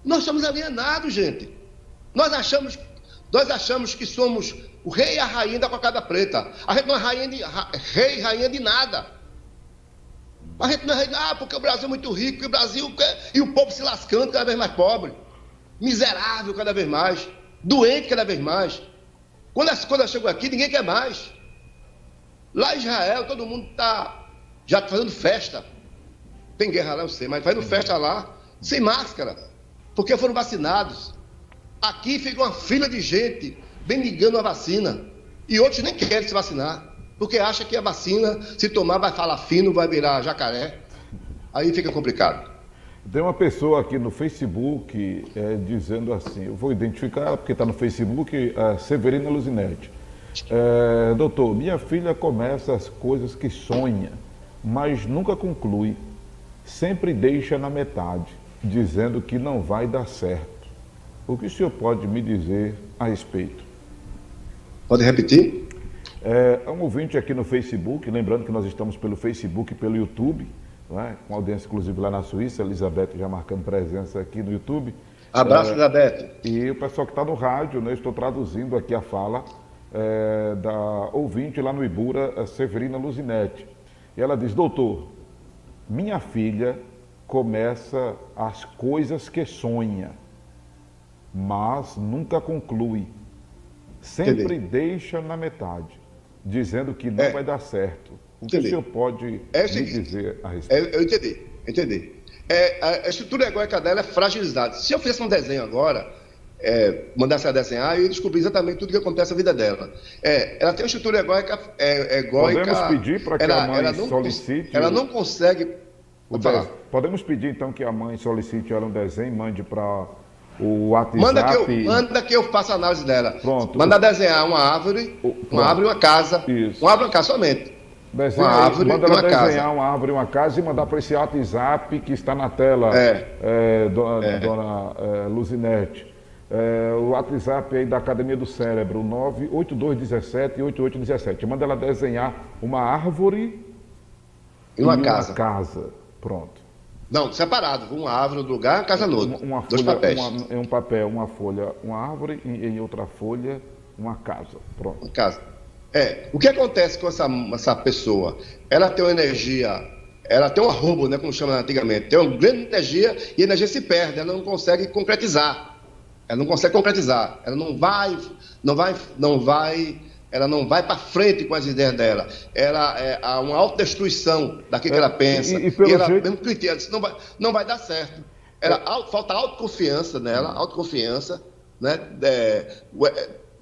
Nós somos alienados, gente. Nós achamos que somos o rei e a rainha da cocada preta. A gente não é rei e rainha de nada. A gente não é rei, porque o Brasil é muito rico, e o povo se lascando cada vez mais pobre. Miserável cada vez mais. Doente cada vez mais. Quando eu chego aqui, ninguém quer mais. Lá em Israel, todo mundo está já fazendo festa. Tem guerra lá, eu sei, mas fazendo festa lá, sem máscara, porque foram vacinados. Aqui fica uma fila de gente bendigando a vacina. E outros nem querem se vacinar, porque acham que a vacina, se tomar, vai falar fino, vai virar jacaré. Aí fica complicado. Tem uma pessoa aqui no Facebook dizendo assim, eu vou identificar ela porque está no Facebook, Severina Luzinete. Doutor, minha filha começa as coisas que sonha, mas nunca conclui. Sempre deixa na metade, dizendo que não vai dar certo. O que o senhor pode me dizer a respeito? Pode repetir? É um ouvinte aqui no Facebook, lembrando que nós estamos pelo Facebook e pelo YouTube, né? Com audiência inclusive lá na Suíça, Elizabeth já marcando presença aqui no YouTube. Abraço, Elizabeth. E o pessoal que está no rádio, né? Estou traduzindo aqui a fala da ouvinte lá no Ibura, Severina Luzinete. E ela diz: doutor, minha filha começa as coisas que sonha, mas nunca conclui. Sempre deixa na metade, dizendo que não vai dar certo. O que o senhor pode me dizer a respeito? Eu entendi. A estrutura egóica dela é fragilizada. Se eu fizesse um desenho agora, mandasse ela desenhar, eu ia descobrir exatamente tudo o que acontece na vida dela. Ela tem uma estrutura egóica. Podemos pedir para que a mãe solicite... Ela não consegue... Podemos pedir, então, que a mãe solicite ela um desenho, mande para o WhatsApp... Manda que eu faça a análise dela. Pronto. Manda desenhar uma árvore, árvore e uma casa. Isso. Uma árvore e uma casa somente. Desenha, uma árvore manda ela desenhar uma árvore e uma casa e mandar para esse WhatsApp que está na tela, dona Luzinete. O WhatsApp aí da Academia do Cérebro, 98217-8817. Manda ela desenhar uma árvore e uma casa. Pronto. Não, separado. Uma árvore no lugar, uma casa no outro. Dois papéis. Em um papel, uma folha, uma árvore, e em outra folha, uma casa. Pronto. Uma casa. O que acontece com essa pessoa? Ela tem uma energia, ela tem um arrobo, né, como chama antigamente, tem uma grande energia e a energia se perde, ela não consegue concretizar. Ela não vai para frente com as ideias dela. Há uma autodestruição daquilo que ela pensa. E ela mesmo critica, não vai dar certo. Falta autoconfiança nela, né?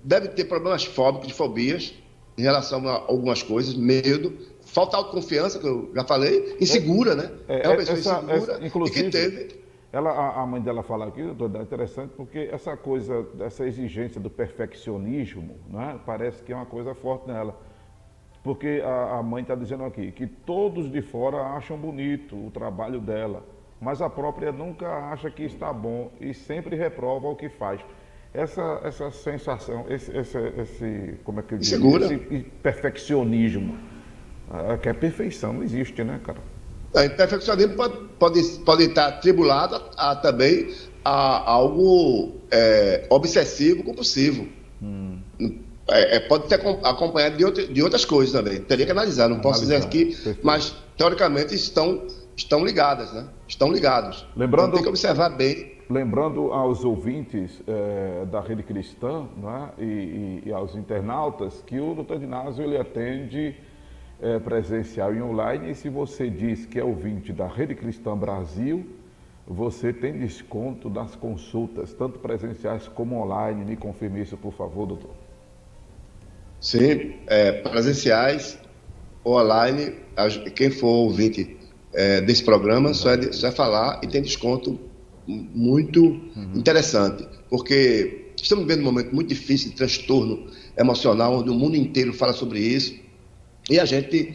Deve ter problemas fóbicos, de fobias, em relação a algumas coisas, medo, falta autoconfiança, que eu já falei, insegura, né? É uma pessoa insegura, inclusive, e que teve... a mãe dela fala aqui, doutor, é interessante, porque essa exigência do perfeccionismo, né, parece que é uma coisa forte nela. Porque a mãe está dizendo aqui que todos de fora acham bonito o trabalho dela, mas a própria nunca acha que está bom e sempre reprova o que faz. Essa sensação, como é que eu digo? Esse perfeccionismo, que é perfeição, não existe, né, cara? O perfeccionismo pode estar atribulado também a algo obsessivo, compulsivo. Pode ter acompanhado de outras coisas também. Teria que analisar, não posso dizer aqui, perfeito. Mas teoricamente estão ligadas, né? Estão ligados. Lembrando, então tem que observar bem. Lembrando aos ouvintes da Rede Cristã, né, e aos internautas que o Dr. Dinásio ele atende presencial e online, e se você diz que é ouvinte da Rede Cristã Brasil, você tem desconto nas consultas, tanto presenciais como online. Me confirme isso, por favor, doutor. Sim, presenciais ou online, quem for ouvinte desse programa só é falar e tem desconto muito interessante, porque estamos vivendo um momento muito difícil de transtorno emocional, onde o mundo inteiro fala sobre isso, e a gente,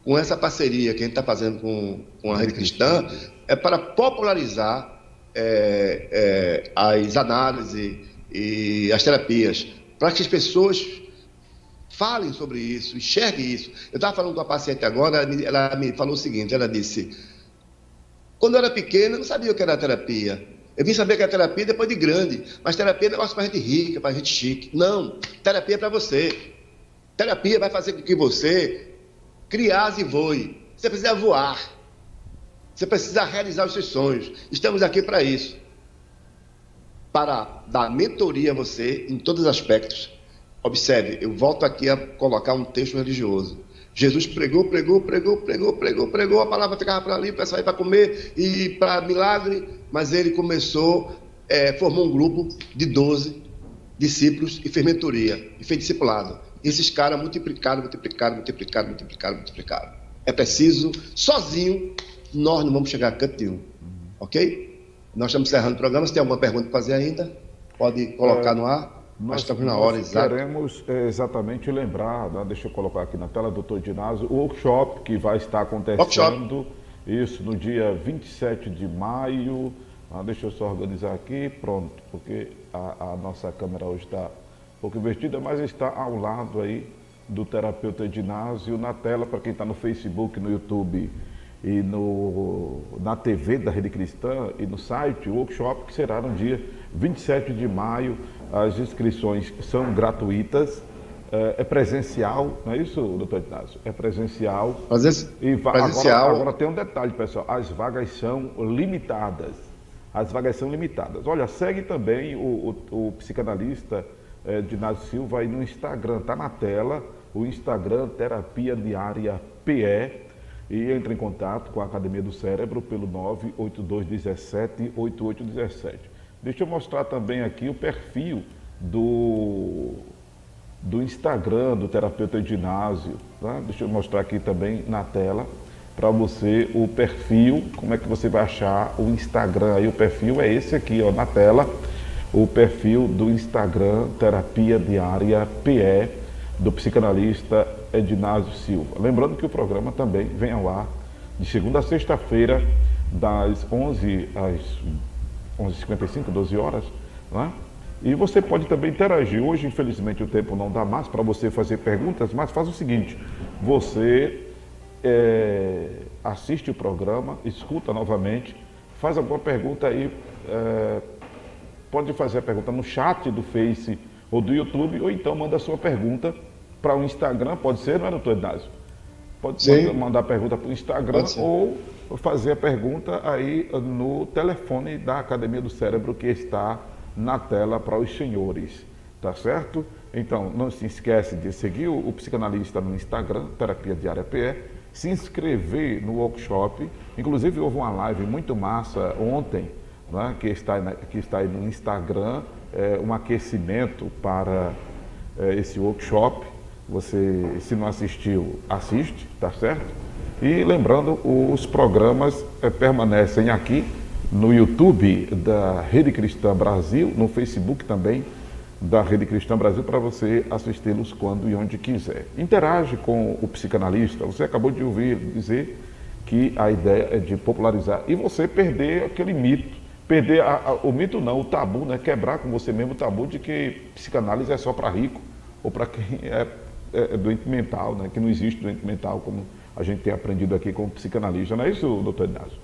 com essa parceria que a gente está fazendo com a Rede Cristã, é para popularizar as análises e as terapias, para que as pessoas falem sobre isso, enxerguem isso. Eu estava falando com uma paciente agora, ela me falou o seguinte, ela disse: quando eu era pequena, eu não sabia o que era terapia. Eu vim saber que era terapia depois de grande, mas terapia é negócio para gente rica, para gente chique. Não, terapia é para você. Terapia vai fazer com que você crie asas e voe. Você precisa voar. Você precisa realizar os seus sonhos. Estamos aqui para isso. Para dar mentoria a você em todos os aspectos. Observe, eu volto aqui a colocar um texto religioso. Jesus pregou, a palavra ficava para ali, para sair para comer e para milagre, mas ele formou um grupo de 12 discípulos e fez mentoria, e fez discipulado. E esses caras multiplicaram. É preciso, sozinho, nós não vamos chegar a canto nenhum, ok? Nós estamos encerrando o programa. Se tem alguma pergunta para fazer ainda, pode colocar no ar. Nós queremos exatamente lembrar, né? Deixa eu colocar aqui na tela, doutor Dinásio, o workshop que vai estar acontecendo, isso no dia 27 de maio, deixa eu só organizar aqui, pronto, porque a nossa câmera hoje está um pouco invertida, mas está ao lado aí do terapeuta Edinásio na tela, para quem está no Facebook, no YouTube e na TV da Rede Cristã e no site, o workshop que será no dia 27 de maio. As inscrições são gratuitas, é presencial, não é isso, doutor Edinásio? É presencial. Presencial. Agora tem um detalhe, pessoal, as vagas são limitadas. As vagas são limitadas. Olha, segue também o psicanalista Edinásio Silva aí no Instagram, está na tela, o Instagram Terapia Diária PE, e entre em contato com a Academia do Cérebro pelo 98217-8817. Deixa eu mostrar também aqui o perfil do Instagram do terapeuta Edinásio, tá? Deixa eu mostrar aqui também na tela para você o perfil, como é que você vai achar o Instagram aí. O perfil é esse aqui, ó, na tela, o perfil do Instagram Terapia Diária PE, do psicanalista Edinásio Silva. Lembrando que o programa também vem ao ar de segunda a sexta-feira, das 11 às 11h55, 12 horas, né? E você pode também interagir. Hoje, infelizmente, o tempo não dá mais para você fazer perguntas, mas faz o seguinte, você assiste o programa, escuta novamente, faz alguma pergunta aí, pode fazer a pergunta no chat do Face ou do YouTube, ou então manda a sua pergunta para o Instagram, pode ser, não é, doutor Ednásio? Pode mandar a pergunta para o Instagram ou fazer a pergunta aí no telefone da Academia do Cérebro que está na tela para os senhores, tá certo? Então, não se esquece de seguir o psicanalista no Instagram, Terapia Diária PE, se inscrever no workshop, inclusive houve uma live muito massa ontem, né, que está aí no Instagram, um aquecimento para esse workshop. Você, se não assistiu, assiste, tá certo? E lembrando, os programas permanecem aqui no YouTube da Rede Cristã Brasil, no Facebook também da Rede Cristã Brasil, para você assisti-los quando e onde quiser. Interage com o psicanalista. Você acabou de ouvir dizer que a ideia é de popularizar e você perder aquele mito, perder o mito não, o tabu, né? Quebrar com você mesmo o tabu de que psicanálise é só para rico ou para quem é doente mental, né? Que não existe doente mental como a gente tem aprendido aqui com o psicanalista. Não é isso, doutor Ednásio?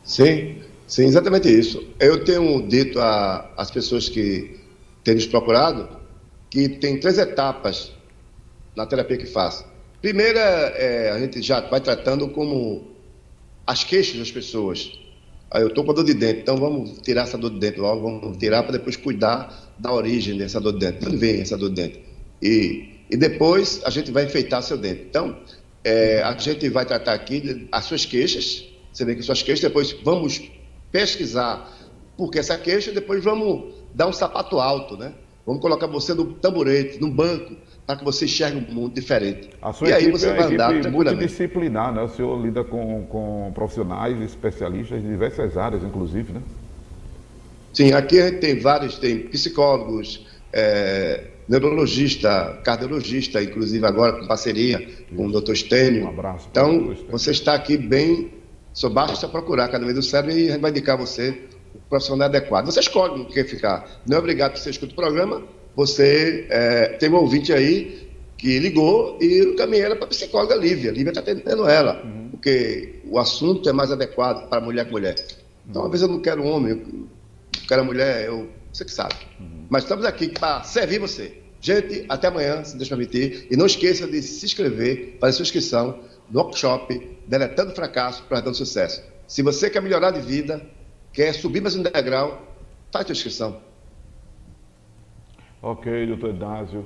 Sim, exatamente isso. Eu tenho dito às pessoas que têm nos procurado que tem 3 etapas na terapia que faço. Primeira, a gente já vai tratando como as queixas das pessoas. Aí eu estou com a dor de dente, então vamos tirar essa dor de dente logo, vamos tirar para depois cuidar da origem dessa dor de dente. De onde vem essa dor de dente? E depois a gente vai enfeitar seu dente. Então, a gente vai tratar aqui as suas queixas, você vê que suas queixas, depois vamos pesquisar por que essa queixa, depois vamos dar um sapato alto, né? Vamos colocar você no tamborete, no banco, para que você enxergue um mundo diferente. A sua e equipe aí você vai andar equipe tranquilamente. multidisciplinar, né? O senhor lida com profissionais, especialistas de diversas áreas, inclusive, né? Sim, aqui a gente tem vários, tem psicólogos, neurologista, cardiologista, inclusive agora com parceria com o Dr. Stênio. Um abraço. Então, você está aqui bem, só basta procurar a Academia do Cérebro e a gente vai indicar você o profissional adequado. Você escolhe no que ficar. Não é obrigado que você escute o programa, você tem um ouvinte aí que ligou e eu caminhei ela para a psicóloga Lívia. Lívia está atendendo ela, porque o assunto é mais adequado para mulher que mulher. Então, às vezes eu não quero um homem, eu quero mulher, você que sabe. Mas estamos aqui para servir você. Gente, até amanhã, se Deus permitir. E não esqueça de se inscrever, fazer sua inscrição no workshop Deletando Fracasso para Dando Sucesso. Se você quer melhorar de vida, quer subir mais um degrau, faz sua inscrição. Ok, doutor Ednásio,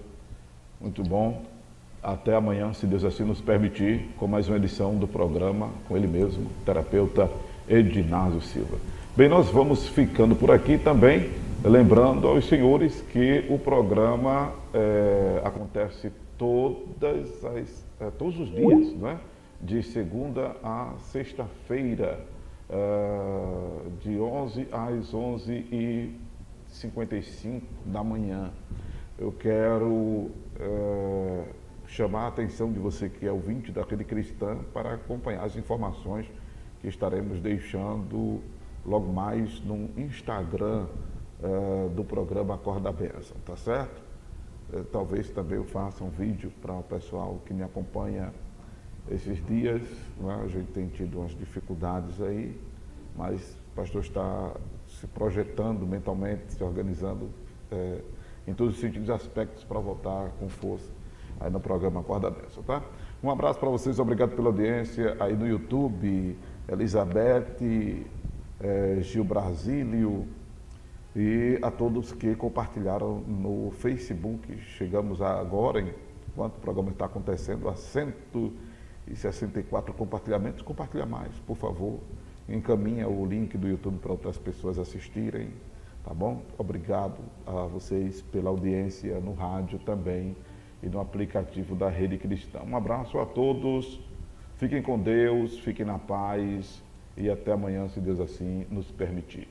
muito bom. Até amanhã, se Deus assim nos permitir, com mais uma edição do programa, com ele mesmo, terapeuta Ednásio Silva. Bem, nós vamos ficando por aqui também, lembrando aos senhores que o programa acontece todos os dias, não é? De segunda a sexta-feira, de 11 às 11h55 da manhã. Eu quero chamar a atenção de você que é ouvinte da Rede Cristã para acompanhar as informações que estaremos deixando logo mais no Instagram do programa Acorda a Bênção, tá certo? Talvez também eu faça um vídeo para o pessoal que me acompanha esses dias, né? A gente tem tido umas dificuldades aí, mas o pastor está se projetando mentalmente, se organizando em todos os sentidos e aspectos para voltar com força aí no programa Acorda a Bênção, tá? Um abraço para vocês, obrigado pela audiência aí no YouTube, Elizabeth, Gil Brasílio e a todos que compartilharam no Facebook. Chegamos agora, enquanto o programa está acontecendo, a 164 compartilhamentos. Compartilha mais, por favor. Encaminha o link do YouTube para outras pessoas assistirem, tá bom? Obrigado a vocês pela audiência no rádio também e no aplicativo da Rede Cristã. Um abraço a todos, fiquem com Deus, fiquem na paz e até amanhã, se Deus assim nos permitir.